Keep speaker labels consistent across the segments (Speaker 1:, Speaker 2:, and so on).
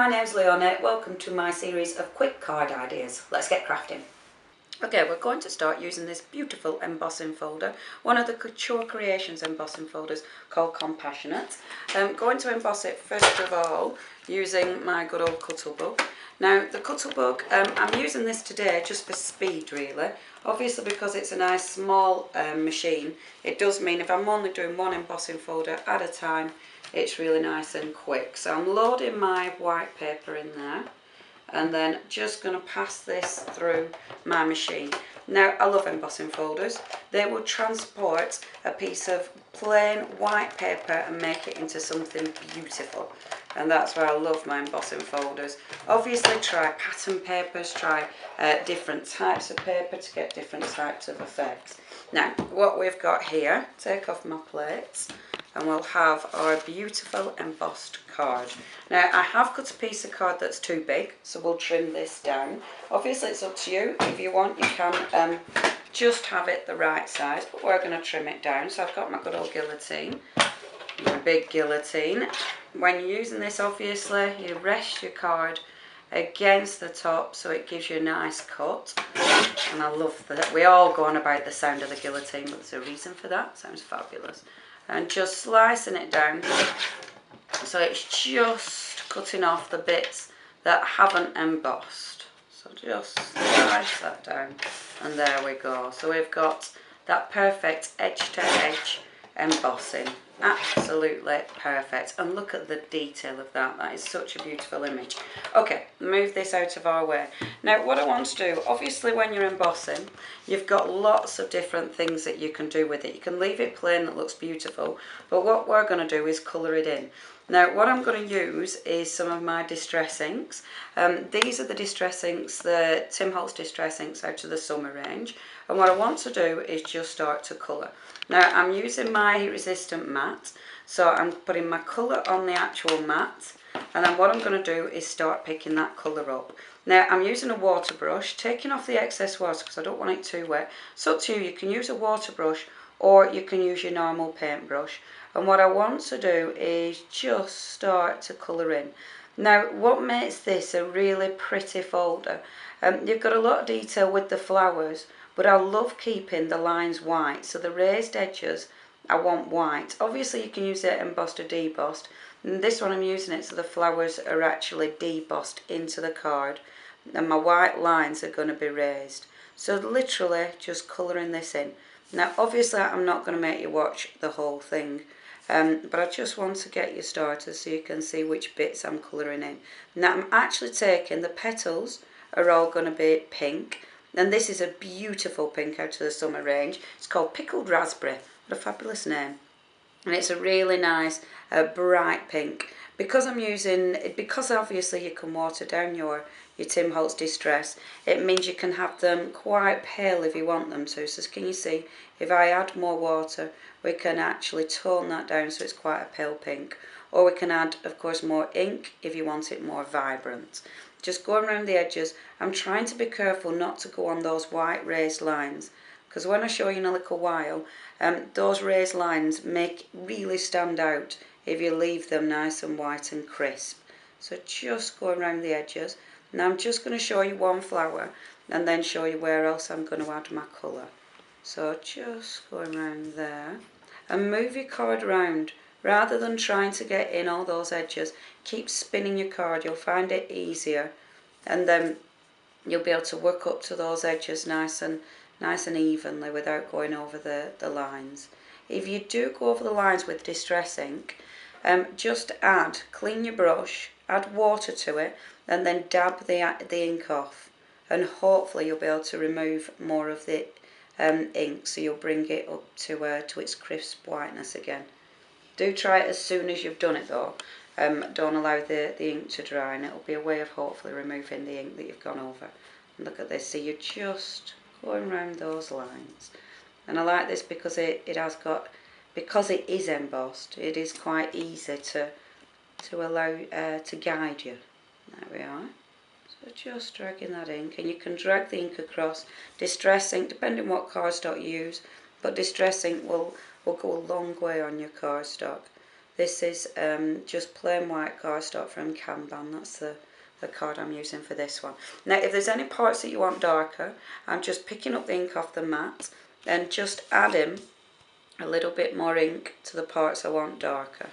Speaker 1: my name's Leonie. Welcome to my series of quick card ideas. Let's get crafting. Okay, we're going to start using this beautiful embossing folder, one of the Couture Creations embossing folders called Compassionate. I'm going to emboss it first of all using my good old cuttle book. Now the cuttle book, I'm using this today just for speed really. Obviously because it's a nice small machine, it does mean if I'm only doing one embossing folder at a time, it's really nice and quick. So I'm loading my white paper in there and then just going to pass this through my machine. Now I love embossing folders. They will transport a piece of plain white paper and make it into something beautiful, and that's why I love my embossing folders. Obviously try pattern papers, try different types of paper to get different types of effects. Now what we've got here, take off my plates, and we'll have our beautiful embossed card. Now I have cut a piece of card that's too big, so we'll trim this down. Obviously it's up to you. If you want, you can just have it the right size, but we're going to trim it down. So I've got my good old guillotine, my big guillotine. When you're using this, obviously you rest your card against the top so it gives you a nice cut, and I love that. We all go on about the sound of the guillotine, but there's a reason for that. It sounds fabulous. And just slicing it down so it's just cutting off the bits that haven't embossed. So just slice that down, and there we go. So we've got that perfect edge to edge embossing. Absolutely perfect, and look at the detail of that. That is such a beautiful image. Okay, move this out of our way. Now what I want to do, obviously when you're embossing you've got lots of different things that you can do with it. You can leave it plain, that looks beautiful, but what we're going to do is colour it in. Now what I'm going to use is some of my distress inks. These are the distress inks, the Tim Holtz distress inks out of the summer range, and what I want to do is just start to colour. Now I'm using my heat resistant mat, so I'm putting my colour on the actual mat, and then what I'm going to do is start picking that colour up. Now I'm using a water brush, taking off the excess water because I don't want it too wet. It's up to you. You can use a water brush or you can use your normal paintbrush, and what I want to do is just start to colour in. Now what makes this a really pretty folder, you've got a lot of detail with the flowers, but I love keeping the lines white, so the raised edges I want white. Obviously you can use it embossed or debossed, and this one I'm using it so the flowers are actually debossed into the card and my white lines are going to be raised. So literally just colouring this in. Now obviously I'm not going to make you watch the whole thing, but I just want to get you started so you can see which bits I'm colouring in. Now I'm actually taking, the petals are all going to be pink, and this is a beautiful pink out of the summer range. It's called Pickled Raspberry. What a fabulous name. And it's a really nice bright pink. Because obviously you can water down your Tim Holtz Distress, it means you can have them quite pale if you want them to. So can you see, if I add more water, we can actually tone that down so it's quite a pale pink. Or we can add, of course, more ink if you want it more vibrant. Just going around the edges. I'm trying to be careful not to go on those white raised lines, because when I show you in a little while, those raised lines really stand out if you leave them nice and white and crisp. So just go around the edges. Now I'm just going to show you one flower and then show you where else I'm going to add my colour. So just going around there and move your card around. Rather than trying to get in all those edges, keep spinning your card. You'll find it easier, and then you'll be able to work up to those edges nice and evenly without going over the lines. If you do go over the lines with distress ink, just clean your brush, add water to it, and then dab the ink off, and hopefully you'll be able to remove more of the ink, so you'll bring it up to its crisp whiteness again. Do try it as soon as you've done it though. Don't allow the ink to dry, and it'll be a way of hopefully removing the ink that you've gone over. And look at this, so you're just going around those lines. And I like this because it is embossed, it is quite easy to allow to guide you. There we are. So just dragging that ink, and you can drag the ink across. Distress ink, depending on what cardstock you use, but distress ink will go a long way on your cardstock. This is just plain white cardstock from Kanban. That's the card I'm using for this one. Now if there's any parts that you want darker, I'm just picking up the ink off the mat and just adding a little bit more ink to the parts I want darker.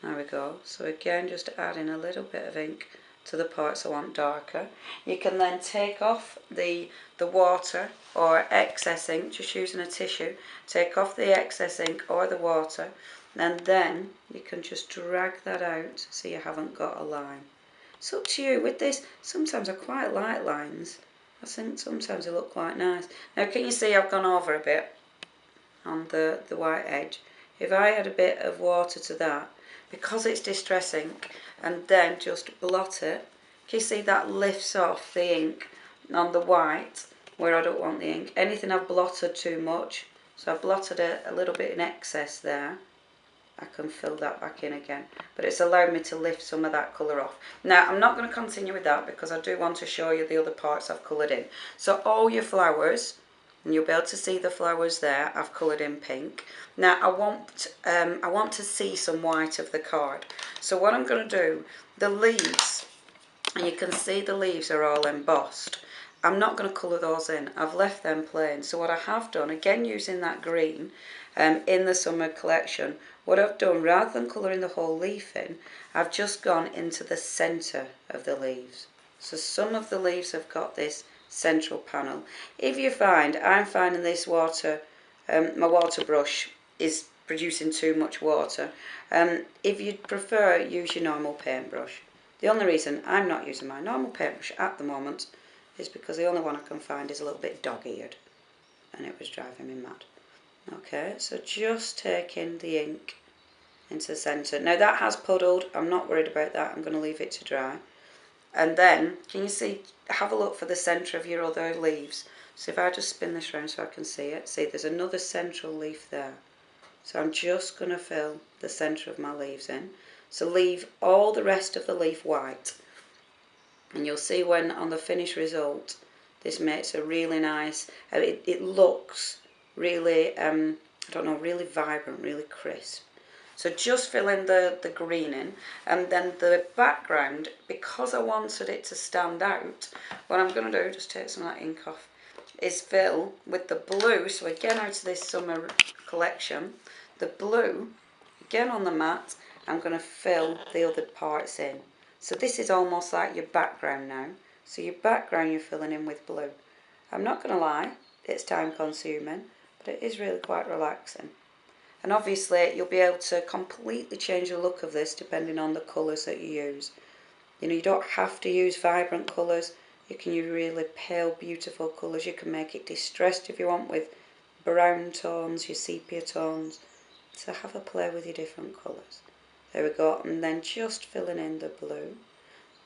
Speaker 1: There we go. So again, just adding a little bit of ink to the parts I want darker. You can then take off the water or excess ink, just using a tissue. Take off the excess ink or the water, and then you can just drag that out so you haven't got a line. It's up to you. With this, sometimes I quite like lines. I think sometimes they look quite nice. Now can you see I've gone over a bit on the white edge? If I add a bit of water to that, because it's distress ink, and then just blot it, can you see that lifts off the ink on the white where I don't want the ink. Anything I've blotted too much, so I've blotted it a little bit in excess there, I can fill that back in again. But it's allowed me to lift some of that colour off. Now I'm not going to continue with that because I do want to show you the other parts I've coloured in. So all your flowers, and you'll be able to see the flowers there, I've coloured in pink. Now I want to see some white of the card. So what I'm going to do, the leaves, and you can see the leaves are all embossed. I'm not going to colour those in. I've left them plain. So what I have done, again using that green in the summer collection, what I've done, rather than colouring the whole leaf in, I've just gone into the centre of the leaves. So some of the leaves have got this central panel. If you find, I'm finding this water, my water brush is producing too much water. If you'd prefer, use your normal paintbrush. The only reason I'm not using my normal paintbrush at the moment is because the only one I can find is a little bit dog-eared, and it was driving me mad. Okay, so just taking the ink into the centre. Now that has puddled, I'm not worried about that, I'm going to leave it to dry. And then, can you see, have a look for the centre of your other leaves. So if I just spin this round so I can see it, see there's another central leaf there. So I'm just going to fill the centre of my leaves in. So leave all the rest of the leaf white. And you'll see when on the finished result, this makes a really nice, it looks really, I don't know, really vibrant, really crisp. So just fill in the green in, and then the background, because I wanted it to stand out, what I'm going to do, just take some of that ink off, is fill with the blue. So again, out of this summer collection, the blue, again on the mat, I'm going to fill the other parts in. So this is almost like your background now. So your background you're filling in with blue. I'm not going to lie, it's time consuming, but it is really quite relaxing. And obviously you'll be able to completely change the look of this depending on the colours that you use. You know, you don't have to use vibrant colours. You can use really pale, beautiful colours. You can make it distressed if you want, with brown tones, your sepia tones. So have a play with your different colours. There we go, and then just filling in the blue.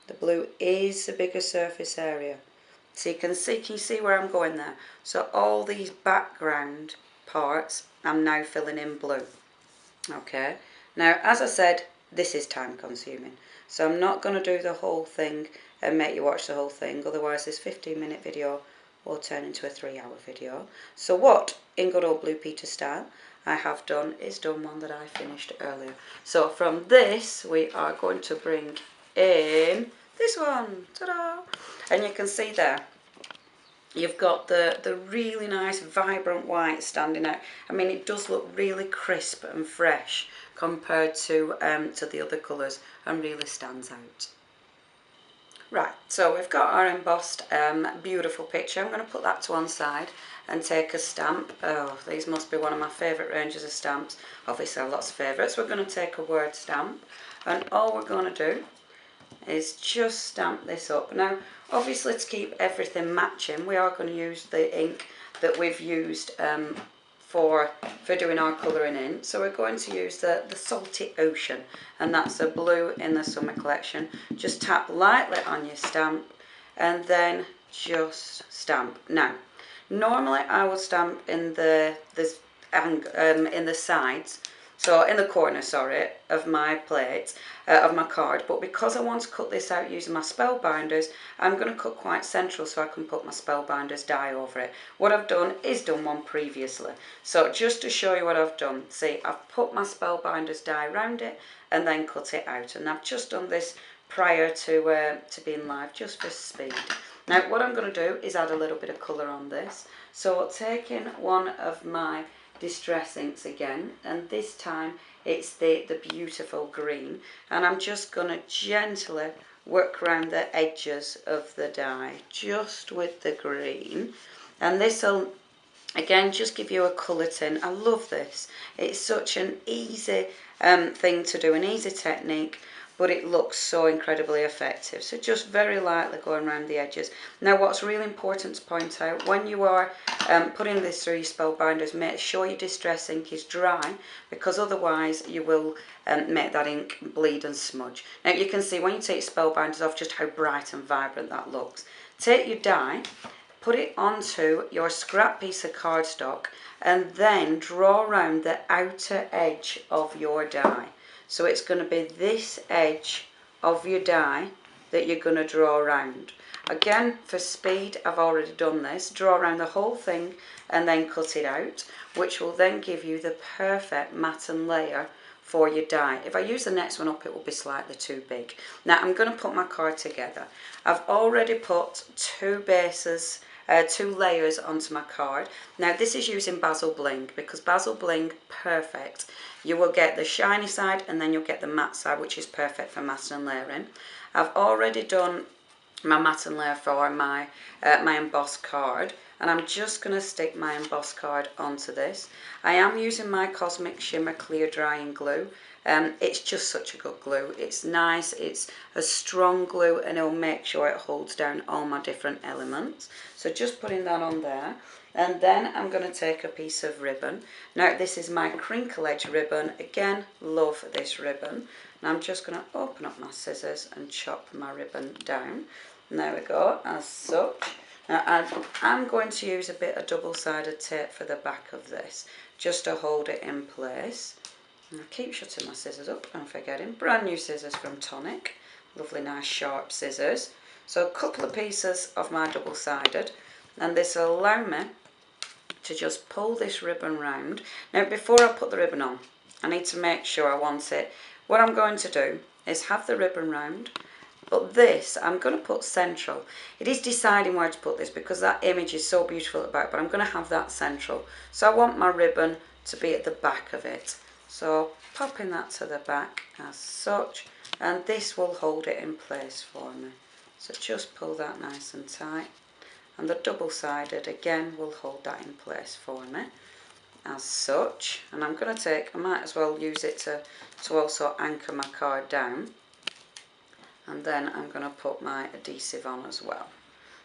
Speaker 1: The blue is the bigger surface area. So you can see where I'm going there. So all these background parts, I'm now filling in blue. Okay, now as I said, this is time consuming. So I'm not going to do the whole thing and make you watch the whole thing, otherwise this 15-minute video will turn into a 3-hour video. So what, in good old Blue Peter style, I have done is done one that I finished earlier. So from this we are going to bring in this one, ta-da! And you can see there, you've got the really nice vibrant white standing out. I mean, it does look really crisp and fresh compared to the other colours, and really stands out. Right, so we've got our embossed beautiful picture. I'm going to put that to one side and take a stamp. Oh, these must be one of my favourite ranges of stamps. Obviously I have lots of favourites. We're going to take a word stamp, and all we're going to do is just stamp this up. Now obviously, to keep everything matching, we are going to use the ink that we've used for doing our colouring in. So we're going to use the Salty Ocean, and that's a blue in the summer collection. Just tap lightly on your stamp and then just stamp. Now normally I would stamp in the sides, So in the corner, sorry, of my plate, of my card. But because I want to cut this out using my spellbinders, I'm going to cut quite central so I can put my spellbinders die over it. What I've done is done one previously. So just to show you what I've done, see, I've put my spellbinders die around it and then cut it out. And I've just done this prior to being live, just for speed. Now what I'm going to do is add a little bit of colour on this. So taking one of my Distress inks again, and this time it's the beautiful green, and I'm just going to gently work around the edges of the die just with the green, and this will again just give you a colour tint. I love this. It's such an easy thing to do, an easy technique, but it looks so incredibly effective. So just very lightly going around the edges. Now what's really important to point out, when you are putting this through your spellbinders, make sure your distress ink is dry, because otherwise you will make that ink bleed and smudge. Now you can see when you take your spellbinders off just how bright and vibrant that looks. Take your die, put it onto your scrap piece of cardstock, and then draw around the outer edge of your die. So it's going to be this edge of your die that you're going to draw around. Again, for speed, I've already done this. Draw around the whole thing and then cut it out, which will then give you the perfect matten layer for your die. If I use the next one up, it will be slightly too big. Now I'm going to put my card together. I've already put two layers onto my card. Now this is using Basil Bling, because Basil Bling, perfect. You will get the shiny side and then you'll get the matte side, which is perfect for matting and layering. I've already done my matte and layer for my embossed card, and I'm just going to stick my embossed card onto this. I am using my Cosmic Shimmer Clear Drying Glue. It's just such a good glue. It's nice, it's a strong glue, and it'll make sure it holds down all my different elements. So just putting that on there. And then I'm going to take a piece of ribbon. Now this is my crinkle edge ribbon. Again, love this ribbon. And I'm just going to open up my scissors and chop my ribbon down. And there we go, as such. Now I'm going to use a bit of double-sided tape for the back of this, just to hold it in place. And I keep shutting my scissors up and forgetting. Brand new scissors from Tonic. Lovely, nice, sharp scissors. So a couple of pieces of my double-sided. And this will allow me to just pull this ribbon round. Now before I put the ribbon on, I need to make sure I want it. What I'm going to do is have the ribbon round, but this I'm going to put central. It is deciding where to put this because that image is so beautiful about, but I'm going to have that central. So I want my ribbon to be at the back of it. So popping that to the back as such, and this will hold it in place for me. So just pull that nice and tight. And the double-sided again will hold that in place for me as such. And I'm going to take, I might as well use it to also anchor my card down. And then I'm going to put my adhesive on as well.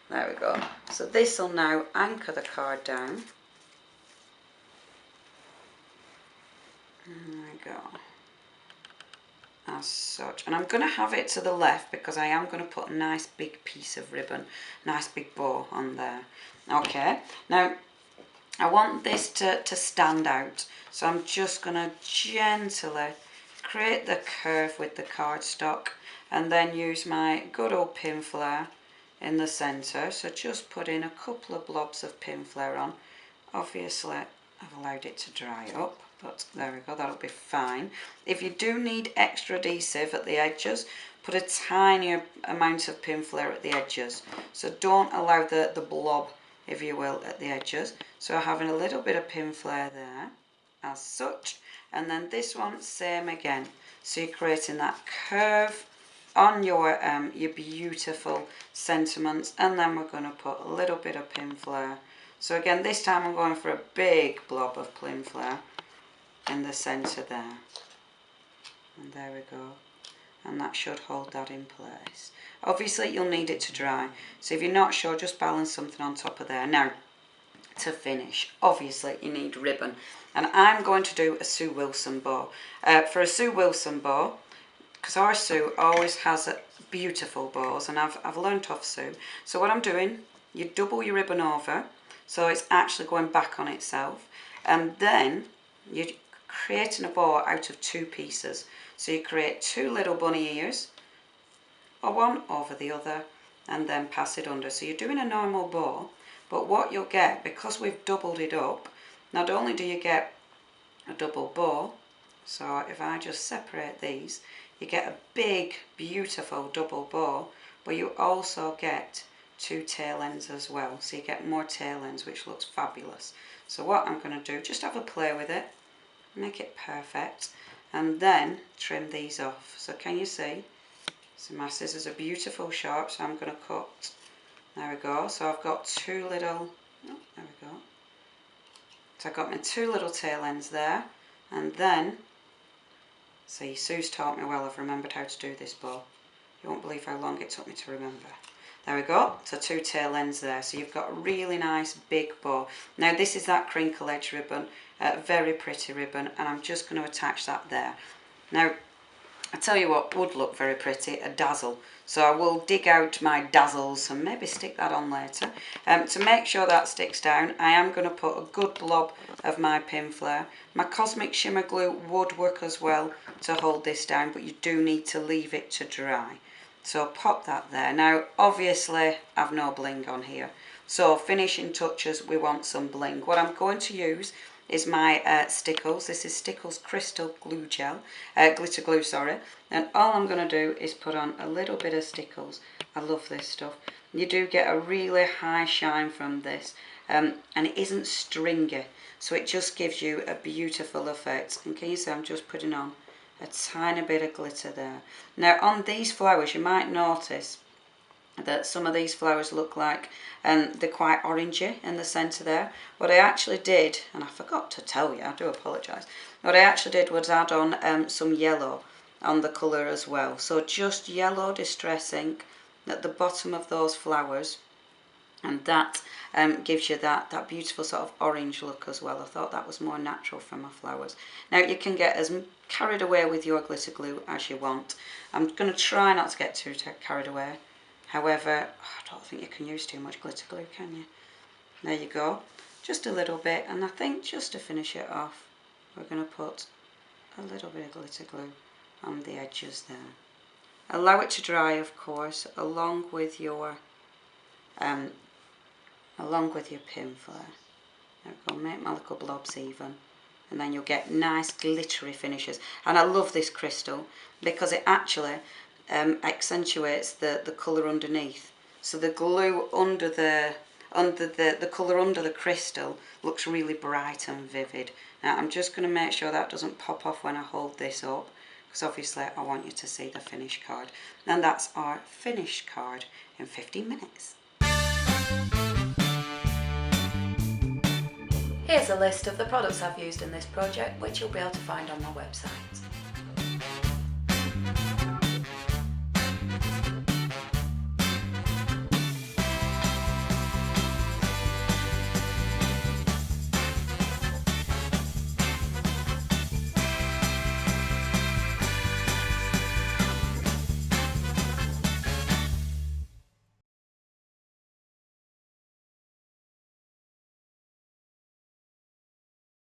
Speaker 1: There we go. So this will now anchor the card down. There we go. As such, and I'm going to have it to the left because I am going to put a nice big piece of ribbon, nice big bow on there. Okay, now I want this to stand out, so I'm just going to gently create the curve with the cardstock and then use my good old pin flare in the centre. So just put in a couple of blobs of pin flare on. Obviously I've allowed it to dry up, but there we go, that'll be fine. If you do need extra adhesive at the edges, put a tiny amount of pin flare at the edges. So don't allow the blob, if you will, at the edges. So having a little bit of pin flare there, as such. And then this one, same again. So you're creating that curve on your beautiful sentiments, and then we're going to put a little bit of pin flare. So again, this time I'm going for a big blob of pin flare in the centre there. And there we go. And that should hold that in place. Obviously you'll need it to dry, so if you're not sure, just balance something on top of there. Now, to finish, obviously you need ribbon. And I'm going to do a Sue Wilson bow. For a Sue Wilson bow, because our Sue always has beautiful bows, and I've learnt off Sue. So what I'm doing, you double your ribbon over, so it's actually going back on itself, and then you creating a bow out of 2 pieces. So you create 2 little bunny ears, or one over the other, and then pass it under. So you're doing a normal bow, but what you'll get, because we've doubled it up, not only do you get a double bow, so if I just separate these, you get a big, beautiful double bow, but you also get 2 tail ends as well. So you get more tail ends, which looks fabulous. So what I'm going to do, just have a play with it, make it perfect, and then trim these off. So can you see? So my scissors are beautiful sharp, so I'm going to cut. There we go. So I've got 2 little, there we go. So I've got my 2 little tail ends there, and then, see, Sue's taught me well, I've remembered how to do this bow. You won't believe how long it took me to remember. There we go, so 2 tail ends there. So you've got a really nice big bow. Now this is that crinkle edge ribbon, very pretty ribbon, and I'm just going to attach that there. Now, I tell you what would look very pretty, a dazzle. So I will dig out my dazzles and maybe stick that on later. To make sure that sticks down, I am going to put a good blob of my pin flare. My Cosmic Shimmer Glue would work as well to hold this down, but you do need to leave it to dry. So pop that there. Now obviously I've no bling on here. So finishing touches, we want some bling. What I'm going to use is my Stickles. This is Stickles Crystal Glue Gel, Glitter Glue, sorry. And all I'm going to do is put on a little bit of Stickles. I love this stuff. You do get a really high shine from this, and it isn't stringy, so it just gives you a beautiful effect. And can you see I'm just putting on a tiny bit of glitter there. Now on these flowers, you might notice that some of these flowers look like they're quite orangey in the centre there. What I actually did, and I forgot to tell you, I do apologise, what I actually did was add on some yellow on the colour as well. So just yellow distress ink at the bottom of those flowers, and that gives you that beautiful sort of orange look as well. I thought that was more natural from my flowers. Now you can get as carried away with your glitter glue as you want. I'm going to try not to get too carried away. However, I don't think you can use too much glitter glue, can you? There you go. Just a little bit, and I think just to finish it off, we're going to put a little bit of glitter glue on the edges there. Allow it to dry, of course, along with your pin flare. There we go, make my little blobs even, and then you'll get nice glittery finishes. And I love this crystal because it actually accentuates the colour underneath. So the glue under the colour under the crystal looks really bright and vivid. Now I'm just going to make sure that doesn't pop off when I hold this up, because obviously I want you to see the finished card. And that's our finished card in 15 minutes. Here's a list of the products I've used in this project, which you'll be able to find on my website.